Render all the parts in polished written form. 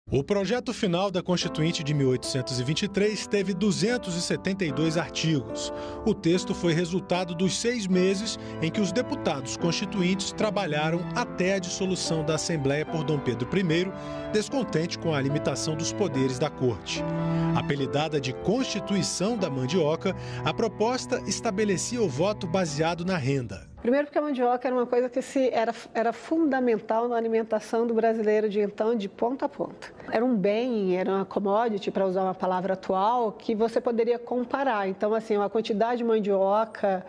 O projeto final da Constituinte de 1823 teve 272 artigos. O texto foi resultado dos 6 meses em que os deputados constituintes trabalharam até a dissolução da Assembleia por Dom Pedro I, descontente com a limitação dos poderes da Corte. Apelidada de Constituição da Mandioca, a proposta estabelecia o voto baseado na renda. Primeiro porque a mandioca era uma coisa que era fundamental na alimentação do brasileiro de então, de ponta a ponta. Era um bem, era uma commodity, para usar uma palavra atual, que você poderia comparar. Então, assim, a quantidade de mandioca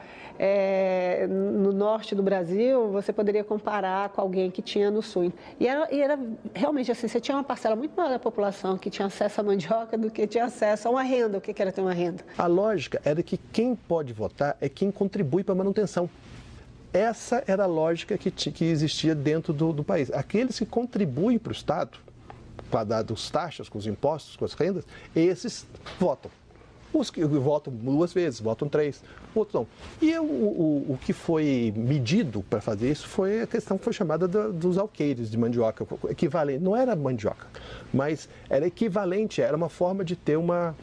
no norte do Brasil, você poderia comparar com alguém que tinha no sul. E era realmente assim, você tinha uma parcela muito maior da população que tinha acesso à mandioca do que tinha acesso a uma renda. O que era ter uma renda? A lógica era que quem pode votar é quem contribui para a manutenção. Essa era a lógica que existia dentro do país. Aqueles que contribuem para o Estado, para dar as taxas, com os impostos, com as rendas, esses votam. Os que votam 2 vezes, votam 3, outros não. E o que foi medido para fazer isso foi a questão que foi chamada dos alqueires de mandioca, equivalente. Não era mandioca, mas era equivalente, era uma forma de ter uma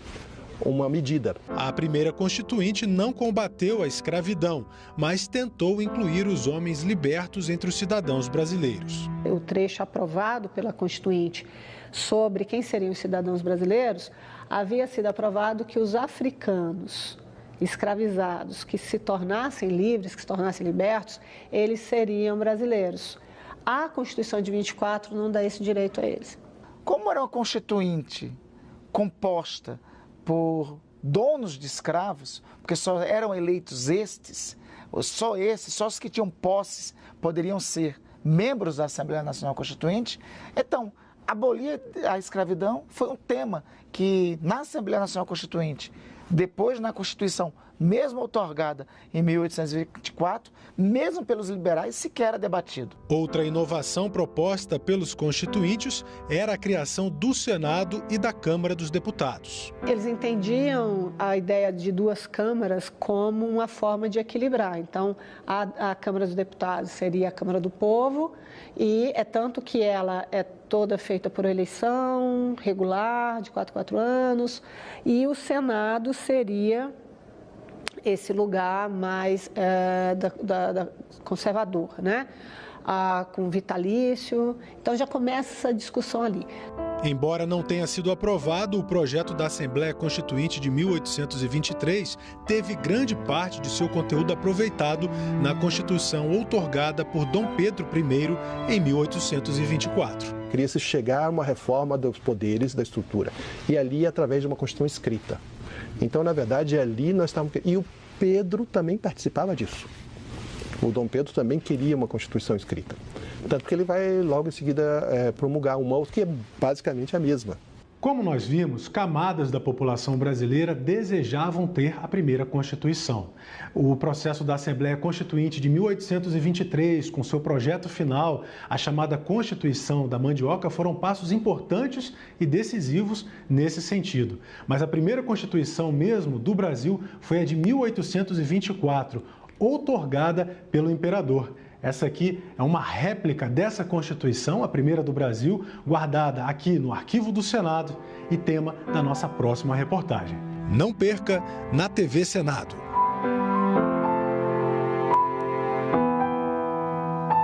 medida. A primeira Constituinte não combateu a escravidão, mas tentou incluir os homens libertos entre os cidadãos brasileiros. O trecho aprovado pela Constituinte sobre quem seriam os cidadãos brasileiros, havia sido aprovado que os africanos escravizados que se tornassem livres, que se tornassem libertos, eles seriam brasileiros. A Constituição de 24 não dá esse direito a eles. Como era uma Constituinte composta por donos de escravos, porque só eram eleitos só os que tinham posses poderiam ser membros da Assembleia Nacional Constituinte. Então, abolir a escravidão foi um tema que na Assembleia Nacional Constituinte, depois na Constituição, mesmo outorgada em 1824, mesmo pelos liberais, sequer era debatido. Outra inovação proposta pelos constituintes era a criação do Senado e da Câmara dos Deputados. Eles entendiam a ideia de 2 câmaras como uma forma de equilibrar. Então, a Câmara dos Deputados seria a Câmara do Povo e é tanto que ela é toda feita por eleição regular, de 4 em 4 anos, e o Senado seria esse lugar mais conservador, né? Com vitalício. Então já começa essa discussão ali. Embora não tenha sido aprovado, o projeto da Assembleia Constituinte de 1823 teve grande parte de seu conteúdo aproveitado na Constituição outorgada por Dom Pedro I em 1824. Queria-se chegar a uma reforma dos poderes da estrutura, e ali através de uma Constituição escrita. Então, na verdade, ali nós estávamos... E o Pedro também participava disso. O Dom Pedro também queria uma Constituição escrita. Tanto que ele vai logo em seguida promulgar uma outra que é basicamente a mesma. Como nós vimos, camadas da população brasileira desejavam ter a primeira Constituição. O processo da Assembleia Constituinte de 1823, com seu projeto final, a chamada Constituição da Mandioca, foram passos importantes e decisivos nesse sentido. Mas a primeira Constituição mesmo do Brasil foi a de 1824, outorgada pelo imperador. Essa aqui é uma réplica dessa Constituição, a primeira do Brasil, guardada aqui no Arquivo do Senado e tema da nossa próxima reportagem. Não perca na TV Senado.